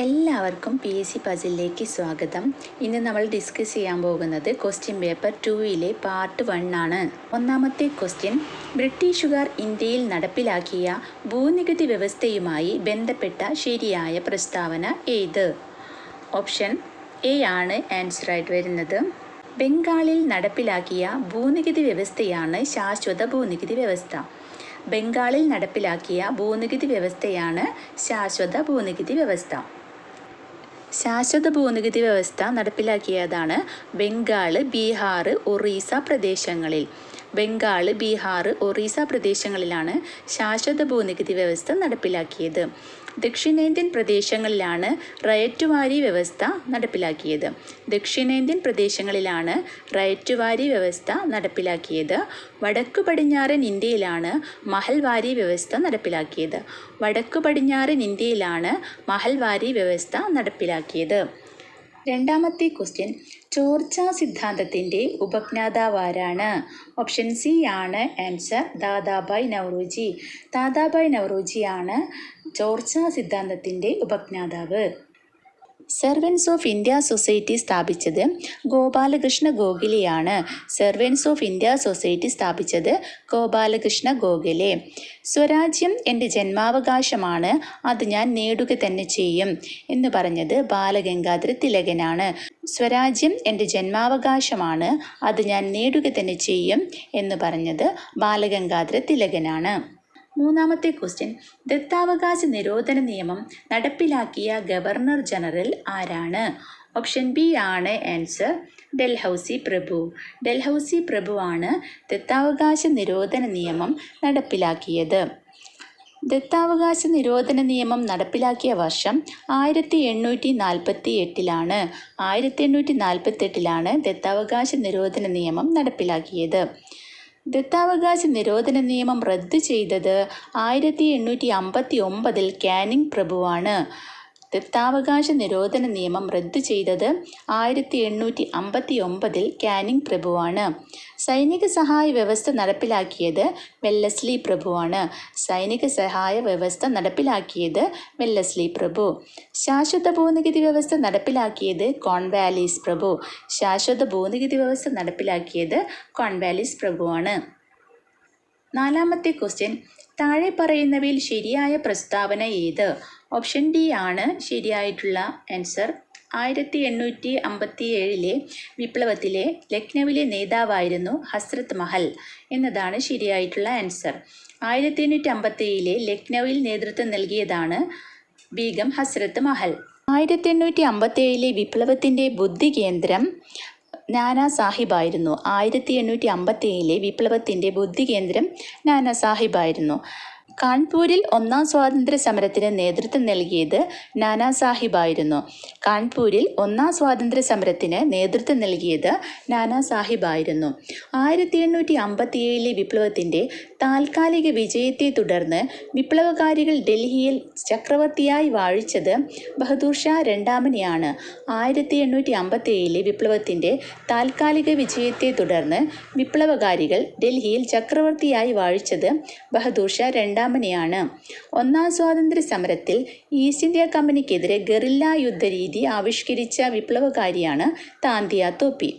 എല്ലാവർക്കും PSC പസിലിലേക്ക് സ്വാഗതം. ഇന്ന് നമ്മൾ ഡിസ്കസ് ചെയ്യാൻ പോകുന്നത് ക്വസ്റ്റ്യൻ പേപ്പർ 2 പാർട്ട് 1 ആണ്. ഒന്നാമത്തെ ക്വസ്റ്റ്യൻ, ബ്രിട്ടീഷുകാർ ഇന്ത്യയിൽ നടപ്പിലാക്കിയ ഭൂനികുതി വ്യവസ്ഥയുമായി ബന്ധപ്പെട്ട ശരിയായ പ്രസ്താവന ഏത്? ഓപ്ഷൻ എ ആണ് ആൻസർ ആയിട്ട് വരുന്നത്. ബംഗാളിൽ നടപ്പിലാക്കിയ ഭൂനികുതി വ്യവസ്ഥയാണ് ശാശ്വത ഭൂനികുതി വ്യവസ്ഥ. ബംഗാളിൽ നടപ്പിലാക്കിയ ഭൂനികുതി വ്യവസ്ഥയാണ് ശാശ്വത ഭൂനികുതി വ്യവസ്ഥ. ശാശ്വത ഭൂനികുതി വ്യവസ്ഥ നടപ്പിലാക്കിയതാണ് ബംഗാൾ, ബീഹാർ, ഒറീസ പ്രദേശങ്ങളിൽ. ബംഗാൾ, ബീഹാർ, ഒറീസ പ്രദേശങ്ങളിലാണ് ശാശ്വത ഭൂനികുതി വ്യവസ്ഥ നടപ്പിലാക്കിയത്. ദക്ഷിണേന്ത്യൻ പ്രദേശങ്ങളിലാണ് റയറ്റുവാരി വ്യവസ്ഥ നടപ്പിലാക്കിയത്. ദക്ഷിണേന്ത്യൻ പ്രദേശങ്ങളിലാണ് റയറ്റുവാരി വ്യവസ്ഥ നടപ്പിലാക്കിയത്. വടക്കു പടിഞ്ഞാറൻ ഇന്ത്യയിലാണ് മഹൽവാരി വ്യവസ്ഥ നടപ്പിലാക്കിയത്. വടക്കു പടിഞ്ഞാറൻ ഇന്ത്യയിലാണ് മഹൽവാരി വ്യവസ്ഥ നടപ്പിലാക്കിയത്. രണ്ടാമത്തെ ക്വസ്റ്റ്യൻ, ചോർച്ചാ സിദ്ധാന്തത്തിൻ്റെ ഉപജ്ഞാതാവാരാണ്? ഓപ്ഷൻ സി ആണ് ആൻസർ, ദാദാഭായ് നവറോജി. ദാദാഭായ് നവറോജിയാണ് ചോർച്ചാ സിദ്ധാന്തത്തിൻ്റെ ഉപജ്ഞാതാവ്. സെർവൻസ് ഓഫ് ഇന്ത്യ സൊസൈറ്റി സ്ഥാപിച്ചത് ഗോപാലകൃഷ്ണ ഗോഖലെയാണ്. സെർവൻസ് ഓഫ് ഇന്ത്യ സൊസൈറ്റി സ്ഥാപിച്ചത് ഗോപാലകൃഷ്ണ ഗോഖലെ. സ്വരാജ്യം എൻ്റെ ജന്മാവകാശമാണ്, അത് ഞാൻ നേടുക തന്നെ ചെയ്യും എന്ന് പറഞ്ഞത് ബാലഗംഗാധര തിലകനാണ്. സ്വരാജ്യം എൻ്റെ ജന്മാവകാശമാണ്, അത് ഞാൻ നേടുക തന്നെ ചെയ്യും എന്ന് പറഞ്ഞത് ബാലഗംഗാധര തിലകനാണ്. മൂന്നാമത്തെ ക്വസ്റ്റ്യൻ, ദത്താവകാശ നിരോധന നിയമം നടപ്പിലാക്കിയ ഗവർണർ ജനറൽ ആരാണ്? ഓപ്ഷൻ ബി ആണ് ആൻസർ, ഡൽഹൌസി പ്രഭു. ഡൽഹൌസി പ്രഭുവാണ് ദത്താവകാശ നിരോധന നിയമം നടപ്പിലാക്കിയത്. ദത്താവകാശ നിരോധന നിയമം നടപ്പിലാക്കിയ വർഷം 1848 1848 ദത്താവകാശ നിരോധന നിയമം നടപ്പിലാക്കിയത്. ദത്താവകാശ നിരോധന നിയമം റദ്ദു ചെയ്തത് 1859 കാനിങ് പ്രഭുവാണ്. ദത്താവകാശ നിരോധന നിയമം റദ്ദു ചെയ്തത് 1859 കാനിങ് പ്രഭുവാണ്. സൈനിക സഹായ വ്യവസ്ഥ നടപ്പിലാക്കിയത് വെല്ലസ്ലി പ്രഭുവാണ്. സൈനിക സഹായ വ്യവസ്ഥ നടപ്പിലാക്കിയത് വെല്ലസ്ലി പ്രഭു. ശാശ്വത ഭൂനികുതി വ്യവസ്ഥ നടപ്പിലാക്കിയത് കോൺവാലിസ് പ്രഭു. ശാശ്വത ഭൂനികുതി വ്യവസ്ഥ നടപ്പിലാക്കിയത് കോൺവാലിസ് പ്രഭുവാണ്. നാലാമത്തെ ക്വസ്റ്റ്യൻ, താഴെ പറയുന്നവയിൽ ശരിയായ പ്രസ്താവന ഏത്? ഓപ്ഷൻ ഡി ആണ് ശരിയായിട്ടുള്ള ആൻസർ. 1857 വിപ്ലവത്തിലെ ലക്നൌവിലെ നേതാവായിരുന്നു ഹസ്രത്ത് മഹൽ എന്നതാണ് ശരിയായിട്ടുള്ള ആൻസർ. 1857 ലക്നൌവിൽ നേതൃത്വം നൽകിയതാണ് ബീഗം ഹസ്രത്ത് മഹൽ. 1857 വിപ്ലവത്തിൻ്റെ ബുദ്ധി കേന്ദ്രം നാനാ സാഹിബായിരുന്നു. 1857 വിപ്ലവത്തിൻ്റെ ബുദ്ധി കേന്ദ്രം നാനാ സാഹിബായിരുന്നു. കാൺപൂരിൽ ഒന്നാം സ്വാതന്ത്ര്യ സമരത്തിന് നേതൃത്വം നൽകിയത് നാനാ സാഹിബായിരുന്നു. കാൺപൂരിൽ ഒന്നാം സ്വാതന്ത്ര്യ സമരത്തിന് നേതൃത്വം നൽകിയത് നാനാ സാഹിബായിരുന്നു. 1857 വിപ്ലവത്തിൻ്റെ താൽക്കാലിക വിജയത്തെ തുടർന്ന് വിപ്ലവകാരികൾ ഡൽഹിയിൽ ചക്രവർത്തിയായി വാഴിച്ചത് ബഹദൂർ ഷാ രണ്ടാമനെയാണ്. 1857 വിപ്ലവത്തിൻ്റെ താൽക്കാലിക വിജയത്തെ തുടർന്ന് വിപ്ലവകാരികൾ ഡൽഹിയിൽ ചക്രവർത്തിയായി വാഴിച്ചത് ബഹദൂർ ഷാ രണ്ടാമനെയാണ്. ഒന്നാം സ്വാതന്ത്ര്യ സമരത്തിൽ ഈസ്റ്റ് ഇന്ത്യ കമ്പനിക്കെതിരെ ഗറില്ല യുദ്ധരീതി ആവിഷ്കരിച്ച വിപ്ലവകാരിയാണ് താന്തിയ തോപ്പി.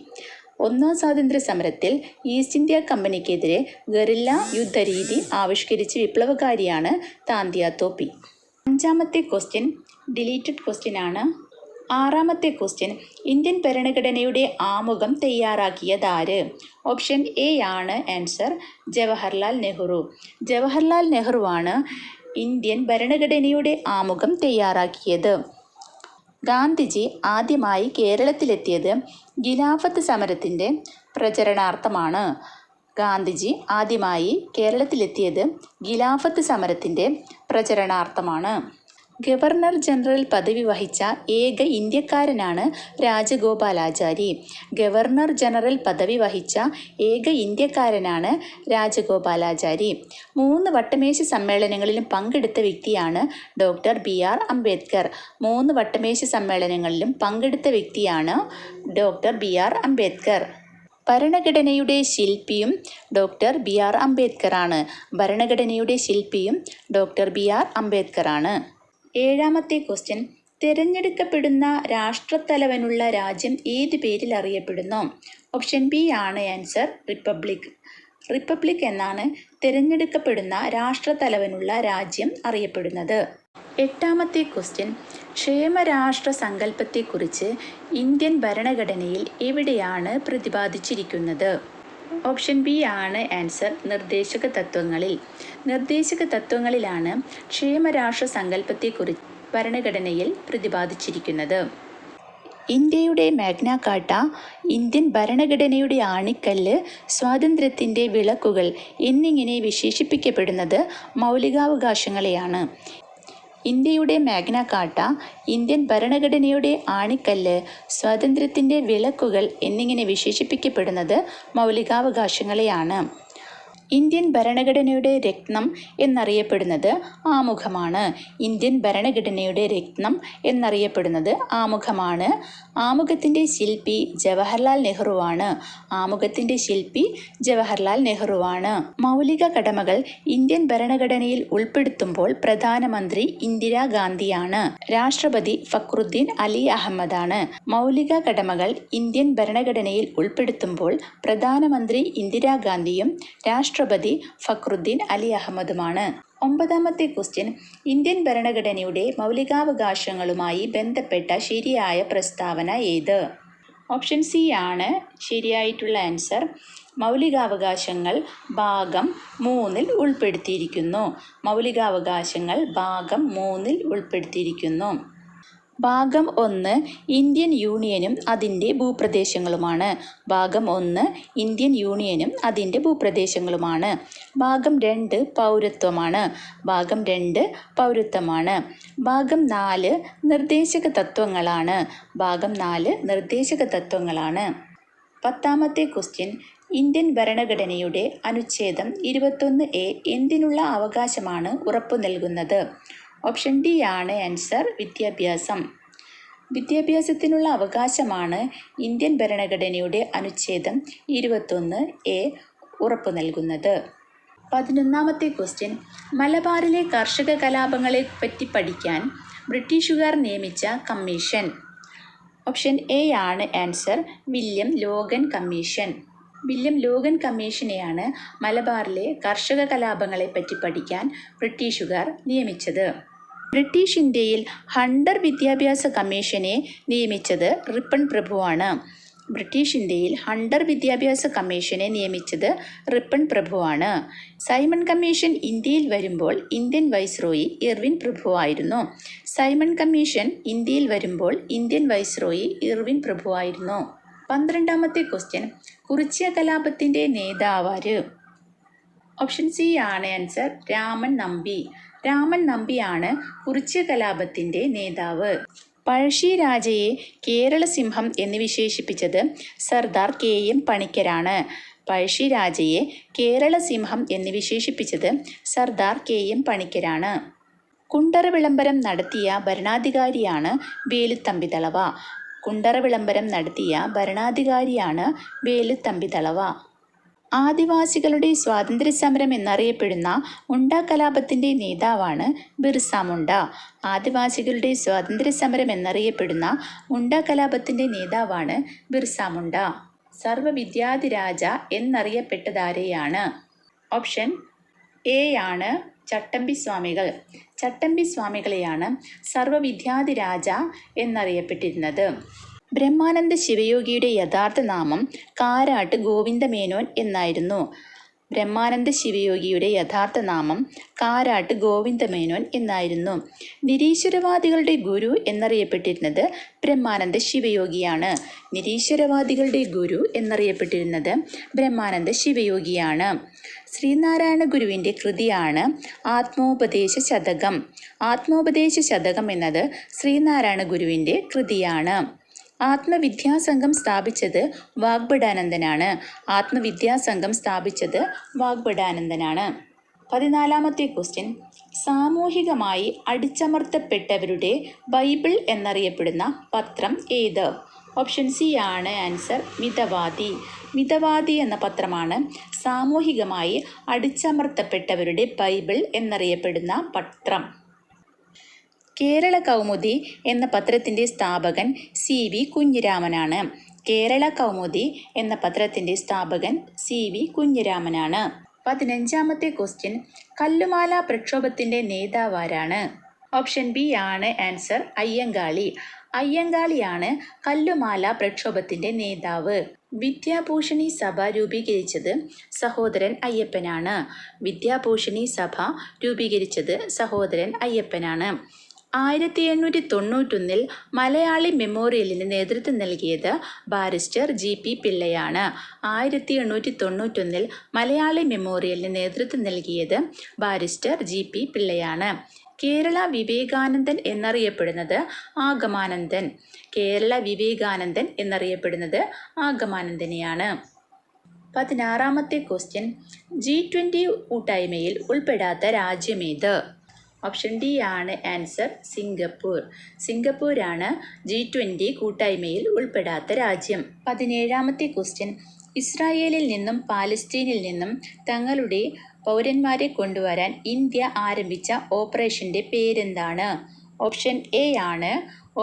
ഒന്നാം സ്വാതന്ത്ര്യ സമരത്തിൽ ഈസ്റ്റ് ഇന്ത്യ കമ്പനിക്കെതിരെ ഗറില്ല യുദ്ധരീതി ആവിഷ്കരിച്ച വിപ്ലവകാരിയാണ് താന്തിയ തോപ്പി. അഞ്ചാമത്തെ ക്വസ്റ്റ്യൻ ഡിലീറ്റഡ് ക്വസ്റ്റ്യൻ ആണ്. ആറാമത്തെ ക്വസ്റ്റ്യൻ, ഇന്ത്യൻ ഭരണഘടനയുടെ ആമുഖം തയ്യാറാക്കിയതാര്? ഓപ്ഷൻ എ ആണ് ആൻസർ, ജവഹർലാൽ നെഹ്റു. ജവഹർലാൽ നെഹ്റുവാണ് ഇന്ത്യൻ ഭരണഘടനയുടെ ആമുഖം തയ്യാറാക്കിയത്. ഗാന്ധിജി ആദ്യമായി കേരളത്തിലെത്തിയത് ഖിലാഫത്ത് സമരത്തിൻ്റെ പ്രചരണാർത്ഥമാണ്. ഗാന്ധിജി ആദ്യമായി കേരളത്തിലെത്തിയത് ഖിലാഫത്ത് സമരത്തിൻ്റെ പ്രചരണാർത്ഥമാണ്. ഗവർണർ ജനറൽ പദവി വഹിച്ച ഏക ഇന്ത്യക്കാരനാണ് രാജഗോപാലാചാരി. ഗവർണർ ജനറൽ പദവി വഹിച്ച ഏക ഇന്ത്യക്കാരനാണ് രാജഗോപാലാചാരി. 3 വട്ടമേശ സമ്മേളനങ്ങളിലും പങ്കെടുത്ത വ്യക്തിയാണ് ഡോക്ടർ BR അംബേദ്കർ. 3 വട്ടമേശ സമ്മേളനങ്ങളിലും പങ്കെടുത്ത വ്യക്തിയാണ് ഡോക്ടർ BR അംബേദ്കർ. ഭരണഘടനയുടെ ശില്പിയും ഡോക്ടർ BR അംബേദ്കറാണ്. ഭരണഘടനയുടെ ശില്പിയും ഡോക്ടർ BR അംബേദ്കറാണ്. ഏഴാമത്തെ ക്വസ്റ്റ്യൻ, തിരഞ്ഞെടുക്കപ്പെടുന്ന രാഷ്ട്രത്തലവനുള്ള രാജ്യം ഏത് പേരിൽ അറിയപ്പെടുന്നു? ഓപ്ഷൻ ബി ആണ് ആൻസർ റിപ്പബ്ലിക്. റിപ്പബ്ലിക് എന്നാണ് തിരഞ്ഞെടുക്കപ്പെടുന്ന രാഷ്ട്രത്തലവനുള്ള രാജ്യം അറിയപ്പെടുന്നത്. എട്ടാമത്തെ ക്വസ്റ്റ്യൻ, ക്ഷേമരാഷ്ട്ര സങ്കല്പത്തെക്കുറിച്ച് ഇന്ത്യൻ ഭരണഘടനയിൽ എവിടെയാണ് പ്രതിപാദിച്ചിരിക്കുന്നത്? ഓപ്ഷൻ ബി ആണ് ആൻസർ നിർദ്ദേശക തത്വങ്ങളിൽ. നിർദ്ദേശക തത്വങ്ങളിലാണ് ക്ഷേമരാഷ്ട്ര സങ്കല്പത്തെക്കുറിച്ച് ഭരണഘടനയിൽ പ്രതിപാദിച്ചിരിക്കുന്നത്. ഇന്ത്യയുടെ മാഗ്ന കാർട്ട, ഇന്ത്യൻ ഭരണഘടനയുടെ ആണിക്കല്ല്, സ്വാതന്ത്ര്യത്തിൻ്റെ വിളക്കുകൾ എന്നിങ്ങനെ വിശേഷിപ്പിക്കപ്പെടുന്നത് മൗലികാവകാശങ്ങളെയാണ്. ഇന്ത്യയുടെ മാഗ്ന കാർട്ട, ഇന്ത്യൻ ഭരണഘടനയുടെ ആണിക്കല്ല്, സ്വാതന്ത്ര്യത്തിൻ്റെ വിളക്കുകൾ എന്നിങ്ങനെ വിശേഷിപ്പിക്കപ്പെടുന്നത് മൗലികാവകാശങ്ങളെയാണ്. ഇന്ത്യൻ ഭരണഘടനയുടെ രത്നം എന്നറിയപ്പെടുന്നത് ആമുഖമാണ്. ഇന്ത്യൻ ഭരണഘടനയുടെ രത്നം എന്നറിയപ്പെടുന്നത് ആമുഖമാണ്. ആമുഖത്തിൻ്റെ ശില്പി ജവഹർലാൽ നെഹ്റുവാണ്. ആമുഖത്തിൻ്റെ ശില്പി ജവഹർലാൽ നെഹ്റുവാണ്. മൗലിക കടമകൾ ഇന്ത്യൻ ഭരണഘടനയിൽ ഉൾപ്പെടുത്തുമ്പോൾ പ്രധാനമന്ത്രി ഇന്ദിരാഗാന്ധിയാണ്. രാഷ്ട്രപതി ഫക്രുദ്ദീൻ അലി അഹമ്മദാണ്. മൗലിക കടമകൾ ഇന്ത്യൻ ഭരണഘടനയിൽ ഉൾപ്പെടുത്തുമ്പോൾ പ്രധാനമന്ത്രി ഇന്ദിരാഗാന്ധിയും രാഷ്ട്രപതി ഫക്രുദ്ദീൻ അലി അഹമ്മദുമാണ്. ഒമ്പതാമത്തെ ക്വസ്റ്റ്യൻ, ഇന്ത്യൻ ഭരണഘടനയുടെ മൗലികാവകാശങ്ങളുമായി ബന്ധപ്പെട്ട ശരിയായ പ്രസ്താവന ഏത്? ഓപ്ഷൻ സി ആണ് ശരിയായിട്ടുള്ള ആൻസർ. മൗലികാവകാശങ്ങൾ ഭാഗം 3 ഉൾപ്പെടുത്തിയിരിക്കുന്നു. മൗലികാവകാശങ്ങൾ ഭാഗം 3 ഉൾപ്പെടുത്തിയിരിക്കുന്നു. ഭാഗം 1 ഇന്ത്യൻ യൂണിയനും അതിൻ്റെ ഭൂപ്രദേശങ്ങളുമാണ്. ഭാഗം 1 ഇന്ത്യൻ യൂണിയനും അതിൻ്റെ ഭൂപ്രദേശങ്ങളുമാണ്. ഭാഗം 2 പൗരത്വമാണ്. ഭാഗം 2 പൗരത്വമാണ്. ഭാഗം 4 നിർദ്ദേശക തത്വങ്ങളാണ്. ഭാഗം 4 നിർദ്ദേശക തത്വങ്ങളാണ്. 10ാമത്തെ ക്വസ്റ്റ്യൻ, ഇന്ത്യൻ ഭരണഘടനയുടെ അനുച്ഛേദം 21A എന്തിനുള്ള അവകാശമാണ് ഉറപ്പു നൽകുന്നത്? ഓപ്ഷൻ ഡി ആണ് ആൻസർ വിദ്യാഭ്യാസം. വിദ്യാഭ്യാസത്തിനുള്ള അവകാശമാണ് ഇന്ത്യൻ ഭരണഘടനയുടെ അനുച്ഛേദം 21A ഉറപ്പു നൽകുന്നത്. 11ാമത്തെ ക്വസ്റ്റ്യൻ, മലബാറിലെ കർഷക കലാപങ്ങളെ പറ്റി പഠിക്കാൻ ബ്രിട്ടീഷുകാർ നിയമിച്ച കമ്മീഷൻ. ഓപ്ഷൻ എ ആണ് answer William Logan commission. William Logan കമ്മീഷനെയാണ് മലബാറിലെ കർഷക കലാപങ്ങളെ പറ്റി പഠിക്കാൻ ബ്രിട്ടീഷുകാർ നിയമിച്ചത്. ബ്രിട്ടീഷ് ഇന്ത്യയിൽ ഹണ്ടർ വിദ്യാഭ്യാസ കമ്മീഷനെ നിയമിച്ചത് റിപ്പൺ പ്രഭുവാണ്. ബ്രിട്ടീഷ് ഇന്ത്യയിൽ ഹണ്ടർ വിദ്യാഭ്യാസ കമ്മീഷനെ നിയമിച്ചത് റിപ്പൺ പ്രഭുവാണ്. സൈമൺ കമ്മീഷൻ ഇന്ത്യയിൽ വരുമ്പോൾ ഇന്ത്യൻ വൈസ്രോയി ഇർവിൻ പ്രഭുവായിരുന്നു. സൈമൺ കമ്മീഷൻ ഇന്ത്യയിൽ വരുമ്പോൾ ഇന്ത്യൻ വൈസ്രോയി ഇർവിൻ പ്രഭുവായിരുന്നു. 12ാമത്തെ ക്വസ്റ്റ്യൻ, കുറിച്യ കലാപത്തിൻ്റെ നേതാവാര്? ഓപ്ഷൻ സി ആണ് ആൻസർ രാമൻ നമ്പി. രാമൻ നമ്പിയാണ് കുറിച്യ കലാപത്തിൻ്റെ നേതാവ്. പഴശ്ശിരാജയെ കേരള സിംഹം എന്ന് വിശേഷിപ്പിച്ചത് സർദാർ KM പണിക്കരാണ്. പഴശ്ശിരാജയെ കേരള സിംഹം എന്ന് വിശേഷിപ്പിച്ചത് സർദാർ KM പണിക്കരാണ്. കുണ്ടറ വിളംബരം നടത്തിയ ഭരണാധികാരിയാണ് വേലുത്തമ്പിദളവ. കുണ്ടറ വിളംബരം നടത്തിയ ഭരണാധികാരിയാണ് വേലുത്തമ്പിദളവ. ആദിവാസികളുടെ സ്വാതന്ത്ര്യ സമരം എന്നറിയപ്പെടുന്ന മുണ്ട കലാപത്തിൻ്റെ നേതാവാണ് ബിർസ മുണ്ട. ആദിവാസികളുടെ സ്വാതന്ത്ര്യ സമരം എന്നറിയപ്പെടുന്ന മുണ്ട കലാപത്തിൻ്റെ നേതാവാണ് ബിർസ മുണ്ട. സർവ്വവിദ്യാധിരാജ എന്നറിയപ്പെട്ടതാരെയാണ്? ഓപ്ഷൻ എ ആണ് ചട്ടമ്പി സ്വാമികൾ. ചട്ടമ്പി സ്വാമികളെയാണ് സർവ്വവിദ്യാധിരാജ എന്നറിയപ്പെട്ടിരുന്നത്. ബ്രഹ്മാനന്ദ ശിവയോഗിയുടെ യഥാർത്ഥ നാമം കാരാട്ട് ഗോവിന്ദമേനോൻ എന്നായിരുന്നു. ബ്രഹ്മാനന്ദ ശിവയോഗിയുടെ യഥാർത്ഥ നാമം കാരാട്ട് ഗോവിന്ദമേനോൻ എന്നായിരുന്നു. നിരീശ്വരവാദികളുടെ ഗുരു എന്നറിയപ്പെട്ടിരുന്നത് ബ്രഹ്മാനന്ദ ശിവയോഗിയാണ്. നിരീശ്വരവാദികളുടെ ഗുരു എന്നറിയപ്പെട്ടിരുന്നത് ബ്രഹ്മാനന്ദ ശിവയോഗിയാണ്. ശ്രീനാരായണ ഗുരുവിൻ്റെ കൃതിയാണ് ആത്മോപദേശ ശതകം. ആത്മോപദേശ ശതകം എന്നത് ശ്രീനാരായണ ഗുരുവിൻ്റെ കൃതിയാണ്. ആത്മവിദ്യാസംഘം സ്ഥാപിച്ചത് വാഗ്ഭടാനന്ദനാണ്. ആത്മവിദ്യാസംഘം സ്ഥാപിച്ചത് വാഗ്ഭടാനന്ദനാണ്. 14ാമത്തെ ക്വസ്റ്റ്യൻ, സാമൂഹികമായി അടിച്ചമർത്തപ്പെട്ടവരുടെ ബൈബിൾ എന്നറിയപ്പെടുന്ന പത്രം ഏത്? ഓപ്ഷൻ സി ആണ് ആൻസർ മിതവാദി. മിതവാദി എന്ന പത്രമാണ് സാമൂഹികമായി അടിച്ചമർത്തപ്പെട്ടവരുടെ ബൈബിൾ എന്നറിയപ്പെടുന്ന പത്രം. കേരള കൗമുദി എന്ന പത്രത്തിൻ്റെ സ്ഥാപകൻ CV കുഞ്ഞിരാമനാണ്. കേരള കൗമുദി എന്ന പത്രത്തിൻ്റെ സ്ഥാപകൻ CV കുഞ്ഞിരാമനാണ്. 15ാമത്തെ ക്വസ്റ്റ്യൻ, കല്ലുമാല പ്രക്ഷോഭത്തിൻ്റെ നേതാവാരാണ്? ഓപ്ഷൻ ബി ആണ് ആൻസർ, അയ്യങ്കാളി. അയ്യങ്കാളിയാണ് കല്ലുമാല പ്രക്ഷോഭത്തിൻ്റെ നേതാവ്. വിദ്യാഭൂഷണി സഭ രൂപീകരിച്ചത് സഹോദരൻ അയ്യപ്പനാണ്. വിദ്യാഭൂഷണി സഭ രൂപീകരിച്ചത് സഹോദരൻ അയ്യപ്പനാണ്. 1891 മലയാളി മെമ്മോറിയലിന് നേതൃത്വം നൽകിയത് ബാരിസ്റ്റർ GP പിള്ളയാണ്. 1891 മലയാളി മെമ്മോറിയലിന് നേതൃത്വം നൽകിയത് ബാരിസ്റ്റർ GP പിള്ളയാണ്. കേരള വിവേകാനന്ദൻ എന്നറിയപ്പെടുന്നത് ആഗമാനന്ദൻ. കേരള വിവേകാനന്ദൻ എന്നറിയപ്പെടുന്നത് ആഗമാനന്ദനെയാണ്. 16ാമത്തെ ക്വസ്റ്റ്യൻ, G20 കൂട്ടായ്മയിൽ ഉൾപ്പെടാത്ത രാജ്യമേത്? ഓപ്ഷൻ ഡി ആണ് ആൻസർ, സിംഗപ്പൂർ. സിംഗപ്പൂരാണ് G20 കൂട്ടായ്മയിൽ ഉൾപ്പെടാത്ത രാജ്യം. 17ാമത്തെ ക്വസ്റ്റ്യൻ, ഇസ്രായേലിൽ നിന്നും പാലസ്തീനിൽ നിന്നും തങ്ങളുടെ പൗരന്മാരെ കൊണ്ടുവരാൻ ഇന്ത്യ ആരംഭിച്ച ഓപ്പറേഷൻ്റെ പേരെന്താണ്? ഓപ്ഷൻ എ ആണ്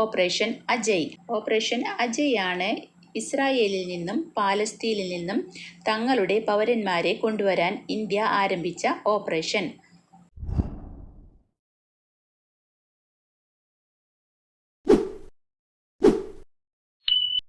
ഓപ്പറേഷൻ അജയ്. ഓപ്പറേഷൻ അജയ് ആണ് ഇസ്രായേലിൽ നിന്നും പാലസ്തീനിൽ നിന്നും തങ്ങളുടെ പൗരന്മാരെ കൊണ്ടുവരാൻ ഇന്ത്യ ആരംഭിച്ച ഓപ്പറേഷൻ.